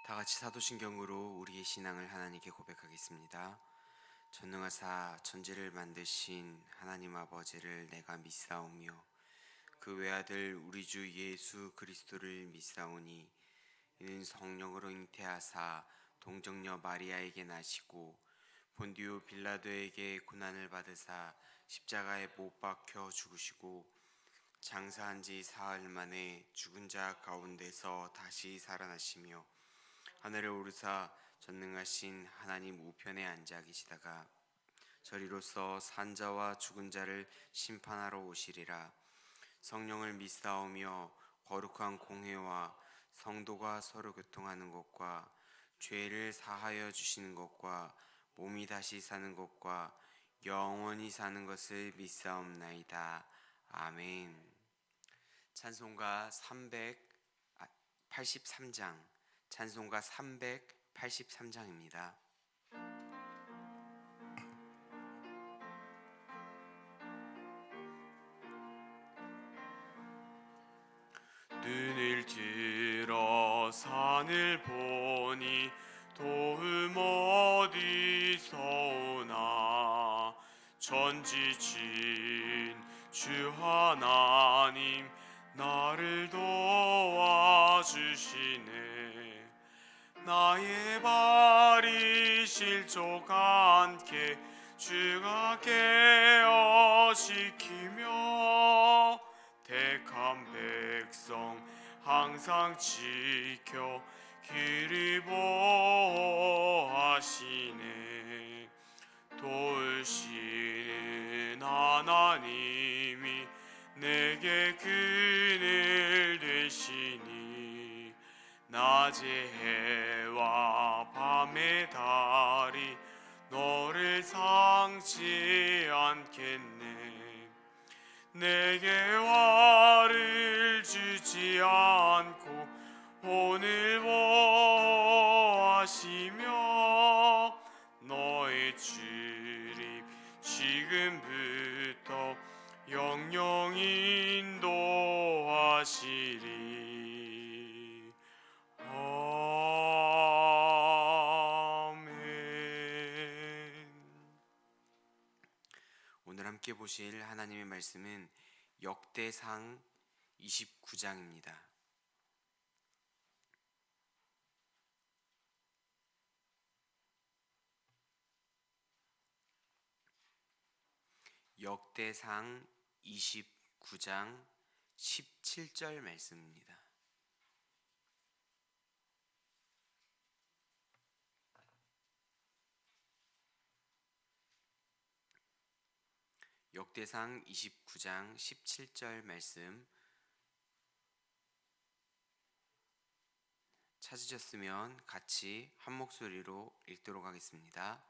다 같이 사도신경으로 우리의 신앙을 하나님께 고백하겠습니다. 전능하사 천지를 만드신 하나님 아버지를 내가 믿사오며 그 외아들 우리 주 예수 그리스도를 믿사오니 이는 성령으로 잉태하사 동정녀 마리아에게 나시고 본디오 빌라도에게 고난을 받으사 십자가에 못 박혀 죽으시고 장사한 지 사흘 만에 죽은 자 가운데서 다시 살아나시며 하늘에 오르사 전능하신 하나님 우편에 앉아 계시다가 저리로서 산자와 죽은 자를 심판하러 오시리라. 성령을 믿사오며 거룩한 공회와 성도가 서로 교통하는 것과 죄를 사하여 주시는 것과 몸이 다시 사는 것과 영원히 사는 것을 믿사옵나이다. 아멘. 찬송가 383장 찬송가 383장입니다. 눈을 들어 산을 보니 도움 어디서 오나 전지신 주 하나님 나를 도와주시네. 나의 발이 실족 않게 주가 깨어시키며 택한 백성 항상 지켜 길을 보호하시네. 도우시는 하나님이 내게 그늘 되시니 낮의 해와 밤의 달이 너를 상치 않겠네. 내게 화를 주지 않고 오늘 보호하시며 너의 출입 지금부터 영영 인도하시리. 아멘. 오늘 함께 보실 하나님의 말씀은 역대상 29장입니다. 역대상 29장 17절 말씀입니다. 역대상 29장 17절 말씀 찾으셨으면 같이 한 목소리로 읽도록 하겠습니다.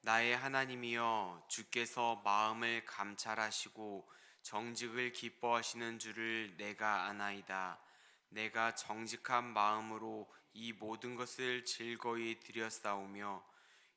나의 하나님이여, 주께서 마음을 감찰하시고 정직을 기뻐하시는 줄을 내가 아나이다. 내가 정직한 마음으로 이 모든 것을 즐거이 드렸사오며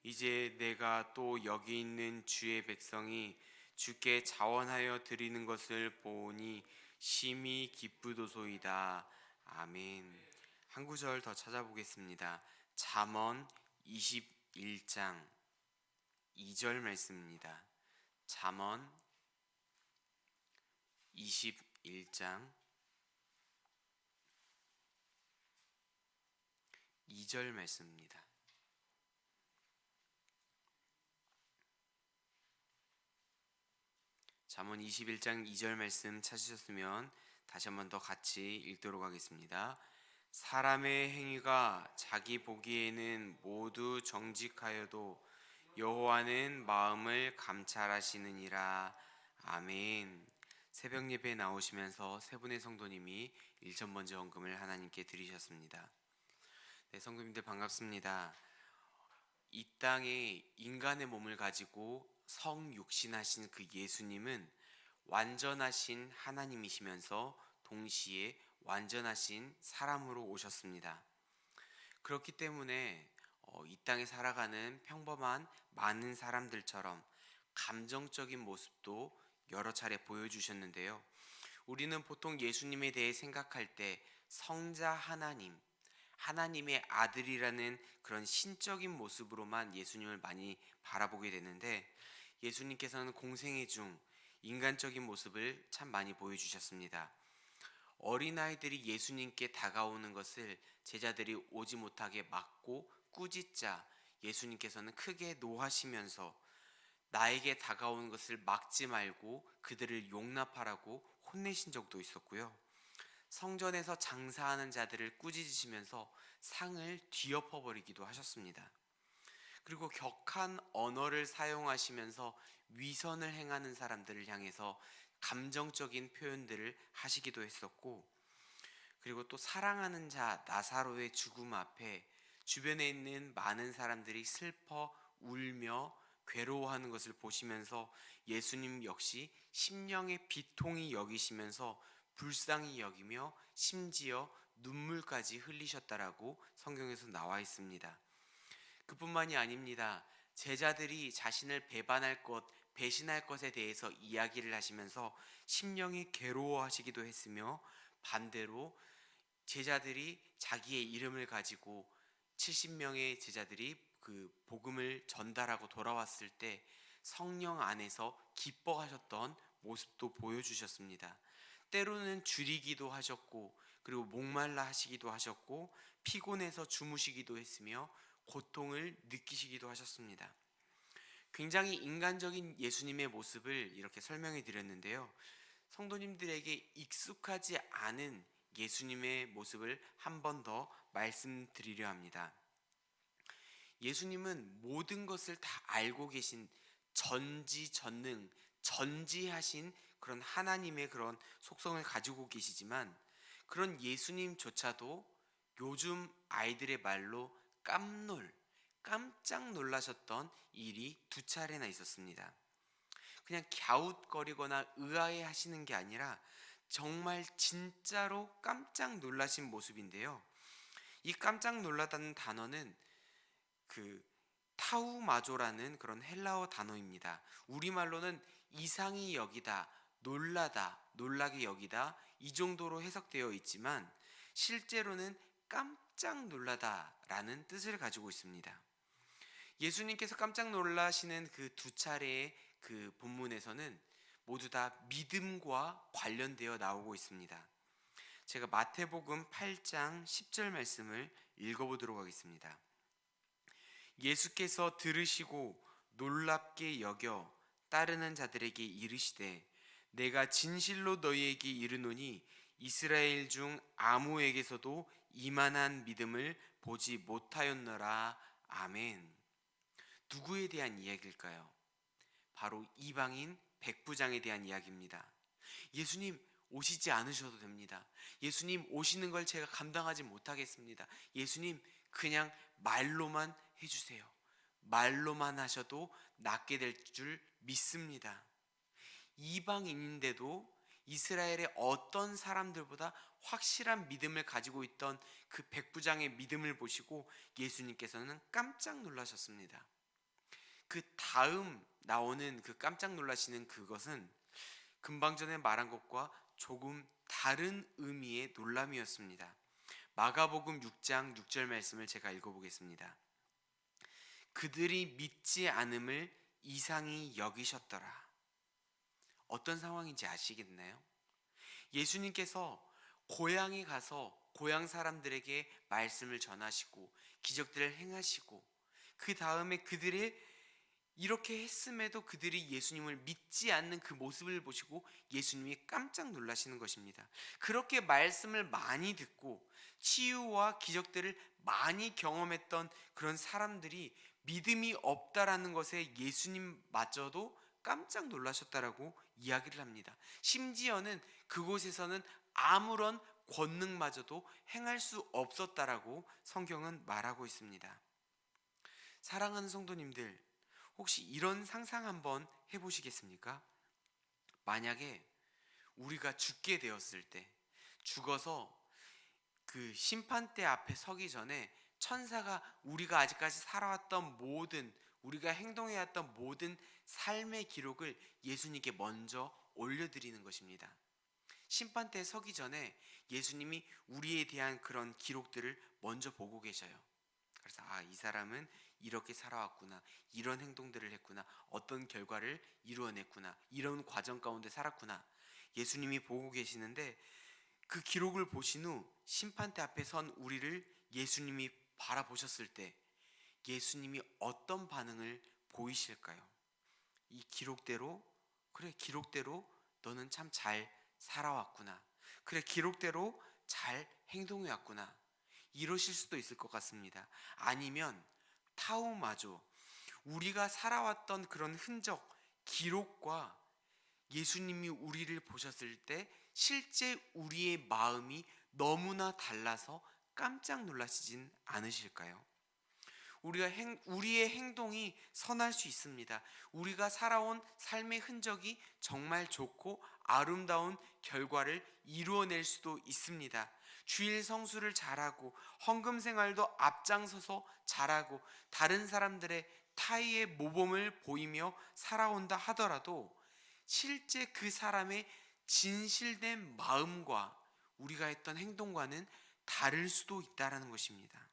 이제 내가 또 여기 있는 주의 백성이 주께 자원하여 드리는 것을 보니 심히 기쁘도소이다. 아멘. 한 구절 더 찾아보겠습니다. 잠언 21장 2절 말씀입니다. 잠언 21장 2절 말씀입니다. 잠언 21장 2절 말씀 찾으셨으면 다시 한번 더 같이 읽도록 하겠습니다. 사람의 행위가 자기 보기에는 모두 정직하여도 여호와는 마음을 감찰하시느니라. 아멘. 새벽 예배에 나오시면서 세 분의 성도님이 일천 번째 헌금을 하나님께 드리셨습니다. 네, 성도님들 반갑습니다. 이 땅에 인간의 몸을 가지고 성육신하신 그 예수님은 완전하신 하나님이시면서 동시에 완전하신 사람으로 오셨습니다. 그렇기 때문에 이 땅에 살아가는 평범한 많은 사람들처럼 감정적인 모습도 여러 차례 보여주셨는데요. 우리는 보통 예수님에 대해 생각할 때 성자 하나님, 하나님의 아들이라는 그런 신적인 모습으로만 예수님을 많이 바라보게 되는데, 예수님께서는 공생애 중 인간적인 모습을 참 많이 보여주셨습니다. 어린아이들이 예수님께 다가오는 것을 제자들이 오지 못하게 막고 꾸짖자 예수님께서는 크게 노하시면서 나에게 다가오는 것을 막지 말고 그들을 용납하라고 혼내신 적도 있었고요. 성전에서 장사하는 자들을 꾸짖으시면서 상을 뒤엎어 버리기도 하셨습니다. 그리고 격한 언어를 사용하시면서 위선을 행하는 사람들을 향해서 감정적인 표현들을 하시기도 했었고, 그리고 또 사랑하는 자 나사로의 죽음 앞에 주변에 있는 많은 사람들이 슬퍼 울며 괴로워하는 것을 보시면서 예수님 역시 심령의 비통이 여기시면서 불쌍히 여기며 심지어 눈물까지 흘리셨다라고 성경에서 나와 있습니다. 그뿐만이 아닙니다. 제자들이 자신을 배반할 것, 배신할 것에 대해서 이야기를 하시면서 심령이 괴로워하시기도 했으며, 반대로 제자들이 자기의 이름을 가지고 70명의 제자들이 그 복음을 전달하고 돌아왔을 때 성령 안에서 기뻐하셨던 모습도 보여주셨습니다. 때로는 줄이기도 하셨고, 그리고 목말라 하시기도 하셨고, 피곤해서 주무시기도 했으며 고통을 느끼시기도 하셨습니다. 굉장히 인간적인 예수님의 모습을 이렇게 설명해 드렸는데요. 성도님들에게 익숙하지 않은 예수님의 모습을 한 번 더 말씀드리려 합니다. 예수님은 모든 것을 다 알고 계신 전지전능, 전지하신 그런 하나님의 그런 속성을 가지고 계시지만, 그런 예수님조차도 요즘 아이들의 말로 깜짝 놀라셨던 일이 두 차례나 있었습니다. 그냥 갸웃거리거나 의아해 하시는 게 아니라 정말 진짜로 깜짝 놀라신 모습인데요. 이 깜짝 놀라다는 단어는 그 타우마조라는 그런 헬라어 단어입니다. 우리말로는 이상히 여기다, 놀라다, 놀라게 여기다 이 정도로 해석되어 있지만 실제로는 깜짝 놀라다라는 뜻을 가지고 있습니다. 예수님께서 깜짝 놀라시는 그 두 차례의 그 본문에서는 모두 다 믿음과 관련되어 나오고 있습니다. 제가 마태복음 8장 10절 말씀을 읽어보도록 하겠습니다. 예수께서 들으시고 놀랍게 여겨 따르는 자들에게 이르시되 내가 진실로 너희에게 이르노니 이스라엘 중 아무에게서도 이만한 믿음을 보지 못하였노라. 아멘. 누구에 대한 이야기일까요? 바로 이방인 백부장에 대한 이야기입니다. 예수님 오시지 않으셔도 됩니다. 예수님 오시는 걸 제가 감당하지 못하겠습니다. 예수님 그냥 말로만 해주세요. 말로만 하셔도 낫게 될 줄 믿습니다. 이방인인데도 이스라엘의 어떤 사람들보다 확실한 믿음을 가지고 있던 그 백부장의 믿음을 보시고 예수님께서는 깜짝 놀라셨습니다. 그 다음 나오는 그 깜짝 놀라시는 그것은 금방 전에 말한 것과 조금 다른 의미의 놀람이었습니다. 마가복음 6장 6절 말씀을 제가 읽어보겠습니다. 그들이 믿지 않음을 이상히 여기셨더라. 어떤 상황인지 아시겠나요? 예수님께서 고향에 가서 고향 사람들에게 말씀을 전하시고 기적들을 행하시고 그 다음에 그들의 이렇게 했음에도 그들이 예수님을 믿지 않는 그 모습을 보시고 예수님이 깜짝 놀라시는 것입니다. 그렇게 말씀을 많이 듣고 치유와 기적들을 많이 경험했던 그런 사람들이 믿음이 없다라는 것에 예수님마저도 깜짝 놀라셨다라고 이야기를 합니다. 심지어는 그곳에서는 아무런 권능마저도 행할 수 없었다라고 성경은 말하고 있습니다. 사랑하는 성도님들, 혹시 이런 상상 한번 해보시겠습니까? 만약에 우리가 죽게 되었을 때, 죽어서 그 심판대 앞에 서기 전에 천사가 우리가 아직까지 살아왔던 모든, 우리가 행동해왔던 모든 삶의 기록을 예수님께 먼저 올려드리는 것입니다. 심판대에 서기 전에 예수님이 우리에 대한 그런 기록들을 먼저 보고 계셔요. 그래서 이 사람은 이렇게 살아왔구나, 이런 행동들을 했구나, 어떤 결과를 이루어냈구나, 이런 과정 가운데 살았구나, 예수님이 보고 계시는데, 그 기록을 보신 후 심판대 앞에 선 우리를 예수님이 바라보셨을 때 예수님이 어떤 반응을 보이실까요? 이 기록대로, 그래, 기록대로 너는 참 잘 살아왔구나, 그래, 기록대로 잘 행동해왔구나, 이러실 수도 있을 것 같습니다. 아니면 타우마죠, 우리가 살아왔던 그런 흔적, 기록과 예수님이 우리를 보셨을 때 실제 우리의 마음이 너무나 달라서 깜짝 놀라시진 않으실까요? 우리의 행동이 선할 수 있습니다. 우리가 살아온 삶의 흔적이 정말 좋고 아름다운 결과를 이루어낼 수도 있습니다. 주일 성수를 잘하고 헌금 생활도 앞장서서 잘하고 다른 사람들의 타의의 모범을 보이며 살아온다 하더라도 실제 그 사람의 진실된 마음과 우리가 했던 행동과는 다를 수도 있다는 것입니다.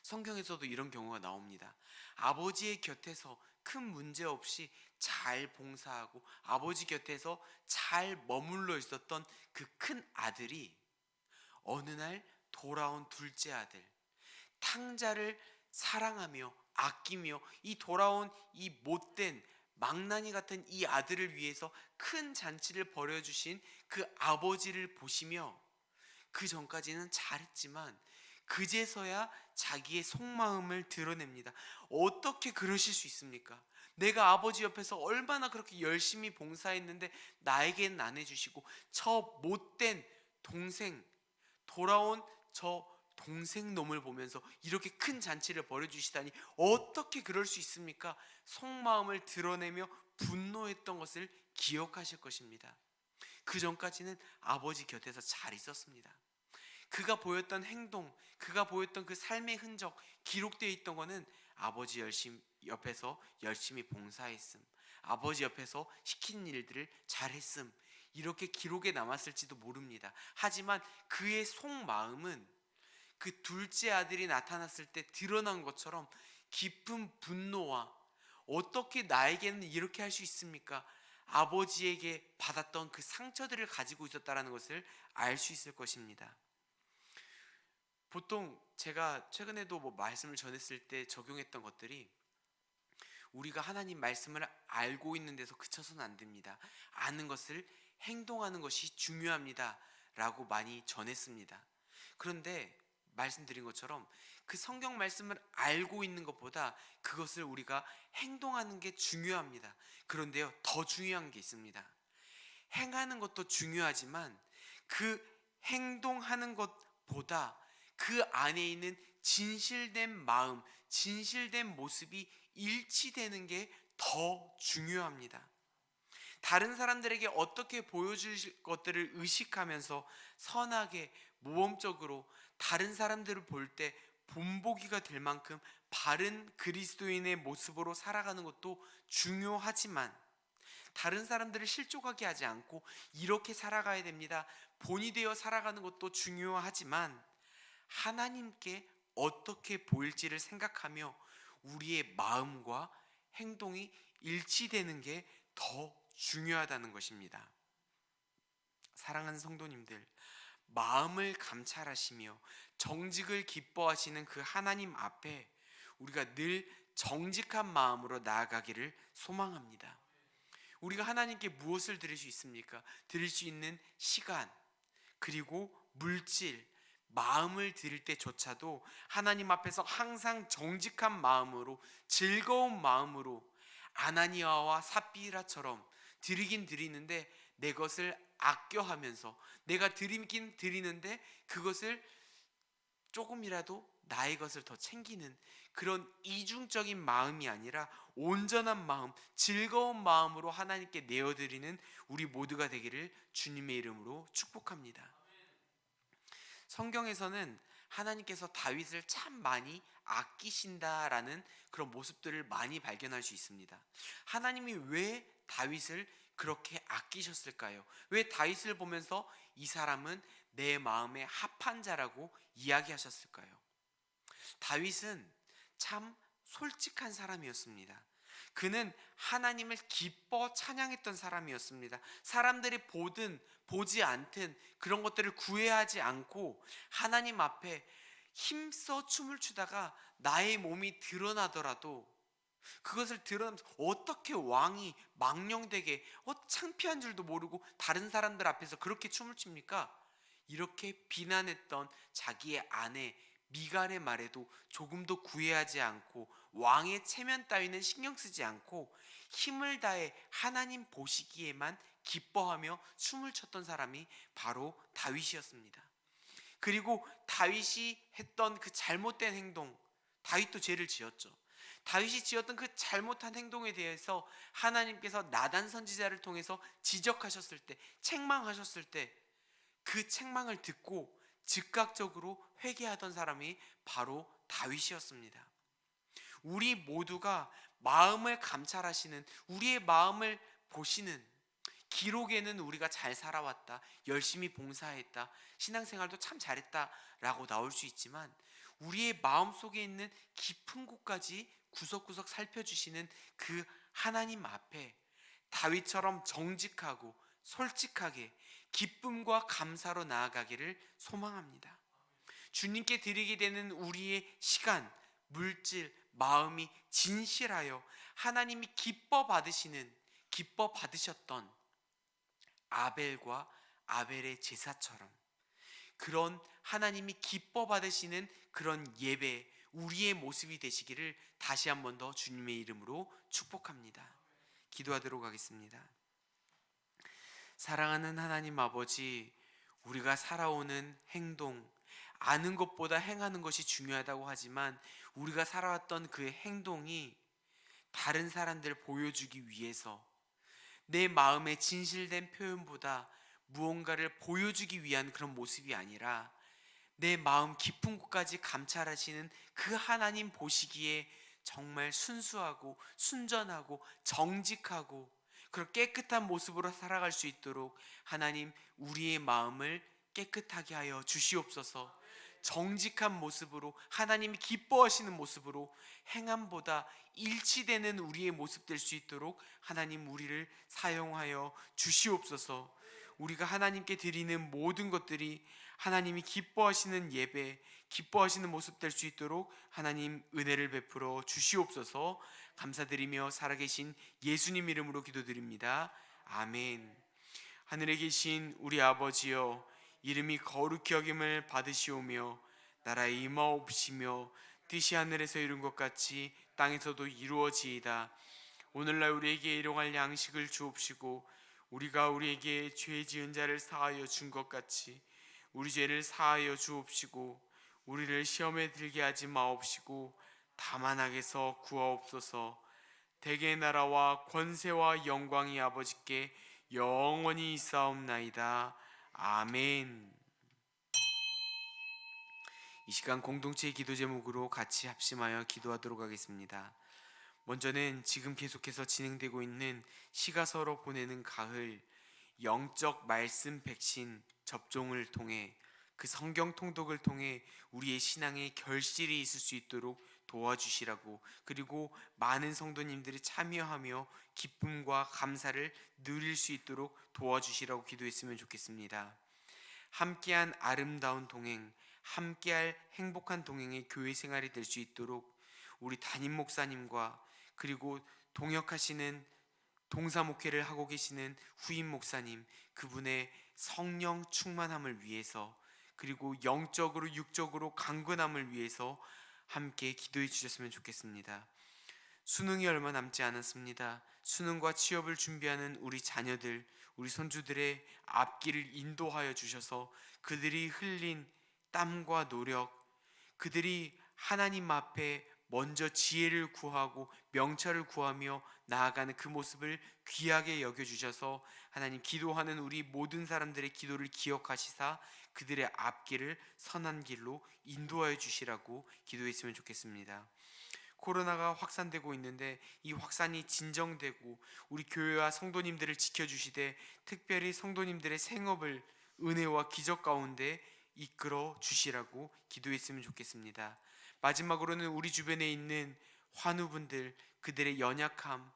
성경에서도 이런 경우가 나옵니다. 아버지의 곁에서 큰 문제 없이 잘 봉사하고 아버지 곁에서 잘 머물러 있었던 그 큰 아들이 어느 날 돌아온 둘째 아들, 탕자를 사랑하며 아끼며 이 돌아온 이 못된 망나니 같은 이 아들을 위해서 큰 잔치를 벌여주신 그 아버지를 보시며, 그 전까지는 잘했지만 그제서야 자기의 속마음을 드러냅니다. 어떻게 그러실 수 있습니까? 내가 아버지 옆에서 얼마나 그렇게 열심히 봉사했는데 나에게는 안 해주시고, 저 못된 동생, 돌아온 저 동생 놈을 보면서 이렇게 큰 잔치를 벌여주시다니 어떻게 그럴 수 있습니까? 속마음을 드러내며 분노했던 것을 기억하실 것입니다. 그 전까지는 아버지 곁에서 잘 있었습니다. 그가 보였던 행동, 그가 보였던 그 삶의 흔적, 기록되어 있던 것은 아버지 옆에서 열심히 봉사했음, 아버지 옆에서 시킨 일들을 잘했음, 이렇게 기록에 남았을지도 모릅니다. 하지만 그의 속마음은 그 둘째 아들이 나타났을 때 드러난 것처럼 깊은 분노와, 어떻게 나에게는 이렇게 할 수 있습니까? 아버지에게 받았던 그 상처들을 가지고 있었다는 것을 알 수 있을 것입니다. 보통 제가 최근에도 말씀을 전했을 때 적용했던 것들이, 우리가 하나님 말씀을 알고 있는 데서 그쳐서는 안 됩니다. 아는 것을 행동하는 것이 중요합니다 라고 많이 전했습니다. 그런데 말씀드린 것처럼 그 성경 말씀을 알고 있는 것보다 그것을 우리가 행동하는 게 중요합니다. 그런데요, 더 중요한 게 있습니다. 행하는 것도 중요하지만 그 행동하는 것보다 그 안에 있는 진실된 마음, 진실된 모습이 일치되는 게 더 중요합니다. 다른 사람들에게 어떻게 보여줄 것들을 의식하면서 선하게, 모범적으로 다른 사람들을 볼 때 본보기가 될 만큼 바른 그리스도인의 모습으로 살아가는 것도 중요하지만, 다른 사람들을 실족하게 하지 않고 이렇게 살아가야 됩니다, 본이 되어 살아가는 것도 중요하지만, 하나님께 어떻게 보일지를 생각하며 우리의 마음과 행동이 일치되는 게 더 중요하다는 것입니다. 사랑하는 성도님들, 마음을 감찰하시며 정직을 기뻐하시는 그 하나님 앞에 우리가 늘 정직한 마음으로 나아가기를 소망합니다. 우리가 하나님께 무엇을 드릴 수 있습니까? 드릴 수 있는 시간, 그리고 물질, 마음을 드릴 때조차도 하나님 앞에서 항상 정직한 마음으로, 즐거운 마음으로, 아나니아와 삽비라처럼 드리긴 드리는데 내 것을 아껴하면서, 내가 드리긴 드리는데 그것을 조금이라도 나의 것을 더 챙기는 그런 이중적인 마음이 아니라 온전한 마음, 즐거운 마음으로 하나님께 내어드리는 우리 모두가 되기를 주님의 이름으로 축복합니다. 성경에서는 하나님께서 다윗을 참 많이 아끼신다라는 그런 모습들을 많이 발견할 수 있습니다. 하나님이 왜 다윗을 그렇게 아끼셨을까요? 왜 다윗을 보면서 이 사람은 내 마음에 합한 자라고 이야기하셨을까요? 다윗은 참 솔직한 사람이었습니다. 그는 하나님을 기뻐 찬양했던 사람이었습니다. 사람들이 보든 보지 않든 그런 것들을 구애하지 않고 하나님 앞에 힘써 춤을 추다가 나의 몸이 드러나더라도 그것을 드러나면서 어떻게 왕이 망령되게 창피한 줄도 모르고 다른 사람들 앞에서 그렇게 춤을 춥니까? 이렇게 비난했던 자기의 아내 미갈의 말에도 조금도 구애하지 않고 왕의 체면 따위는 신경 쓰지 않고 힘을 다해 하나님 보시기에만 기뻐하며 춤을 췄던 사람이 바로 다윗이었습니다. 그리고 다윗이 했던 그 잘못된 행동, 다윗도 죄를 지었죠. 다윗이 지었던 그 잘못한 행동에 대해서 하나님께서 나단 선지자를 통해서 지적하셨을 때, 책망하셨을 때 그 책망을 듣고 즉각적으로 회개하던 사람이 바로 다윗이었습니다. 우리 모두가 마음을 감찰하시는, 우리의 마음을 보시는, 기록에는 우리가 잘 살아왔다, 열심히 봉사했다, 신앙생활도 참 잘했다 라고 나올 수 있지만 우리의 마음속에 있는 깊은 곳까지 구석구석 살펴주시는 그 하나님 앞에 다윗처럼 정직하고 솔직하게 기쁨과 감사로 나아가기를 소망합니다. 주님께 드리게 되는 우리의 시간, 물질, 마음이 진실하여 하나님이 기뻐 받으셨던 아벨과 아벨의 제사처럼 그런 하나님이 기뻐 받으시는 그런 예배, 우리의 모습이 되시기를 다시 한 번 더 주님의 이름으로 축복합니다. 기도하도록 하겠습니다. 사랑하는 하나님 아버지, 우리가 살아오는 행동, 아는 것보다 행하는 것이 중요하다고 하지만 우리가 살아왔던 그 행동이 다른 사람들을 보여주기 위해서 내 마음의 진실된 표현보다 무언가를 보여주기 위한 그런 모습이 아니라 내 마음 깊은 곳까지 감찰하시는 그 하나님 보시기에 정말 순수하고 순전하고 정직하고 그런 깨끗한 모습으로 살아갈 수 있도록 하나님 우리의 마음을 깨끗하게 하여 주시옵소서. 정직한 모습으로 하나님이 기뻐하시는 모습으로 행함보다 일치되는 우리의 모습 될 수 있도록 하나님 우리를 사용하여 주시옵소서. 우리가 하나님께 드리는 모든 것들이 하나님이 기뻐하시는 예배, 기뻐하시는 모습 될 수 있도록 하나님 은혜를 베풀어 주시옵소서. 감사드리며 살아계신 예수님 이름으로 기도드립니다. 아멘. 하늘에 계신 우리 아버지여, 이름이 거룩히 여김을 받으시오며 나라의 임하옵시며 뜻이 하늘에서 이룬 것 같이 땅에서도 이루어지이다. 오늘날 우리에게 일용할 양식을 주옵시고 우리가 우리에게 죄 지은 자를 사하여 준 것 같이 우리 죄를 사하여 주옵시고 우리를 시험에 들게 하지 마옵시고 다만 악에서 구하옵소서. 대개의 나라와 권세와 영광이 아버지께 영원히 있사옵나이다. 아멘. 이 시간 공동체의 기도 제목으로 같이 합심하여 기도하도록 하겠습니다. 먼저는 지금 계속해서 진행되고 있는 시가서로 보내는 가을 영적 말씀 백신 접종을 통해 그 성경 통독을 통해 우리의 신앙에 결실이 있을 수 있도록 도와주시라고, 그리고 많은 성도님들이 참여하며 기쁨과 감사를 누릴 수 있도록 도와주시라고 기도했으면 좋겠습니다. 함께한 아름다운 동행, 함께할 행복한 동행의 교회 생활이 될 수 있도록 우리 담임 목사님과 그리고 동역하시는 동사목회를 하고 계시는 후임 목사님, 그분의 성령 충만함을 위해서 그리고 영적으로 육적으로 강건함을 위해서 함께 기도해 주셨으면 좋겠습니다. 수능이 얼마 남지 않았습니다. 수능과 취업을 준비하는 우리 자녀들, 우리 손주들의 앞길을 인도하여 주셔서 그들이 흘린 땀과 노력, 그들이 하나님 앞에 먼저 지혜를 구하고 명철을 구하며 나아가는 그 모습을 귀하게 여겨주셔서 하나님 기도하는 우리 모든 사람들의 기도를 기억하시사 그들의 앞길을 선한 길로 인도하여 주시라고 기도했으면 좋겠습니다. 코로나가 확산되고 있는데 이 확산이 진정되고 우리 교회와 성도님들을 지켜주시되 특별히 성도님들의 생업을 은혜와 기적 가운데 이끌어 주시라고 기도했으면 좋겠습니다. 마지막으로는 우리 주변에 있는 환우분들, 그들의 연약함,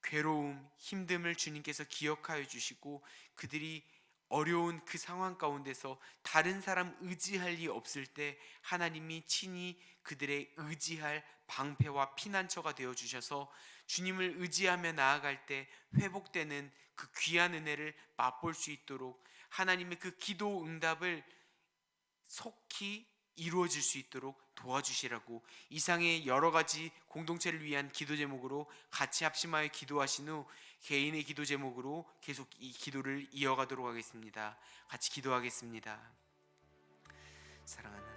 괴로움, 힘듦을 주님께서 기억하여 주시고 그들이 어려운 그 상황 가운데서 다른 사람 의지할 리 없을 때 하나님이 친히 그들의 의지할 방패와 피난처가 되어 주셔서 주님을 의지하며 나아갈 때 회복되는 그 귀한 은혜를 맛볼 수 있도록 하나님의 그 기도 응답을 속히 이루어질 수 있도록 도와주시라고 이상의 여러 가지 공동체를 위한 기도 제목으로 같이 합심하여 기도하신 후 개인의 기도 제목으로 계속 이 기도를 이어가도록 하겠습니다. 같이 기도하겠습니다. 사랑하는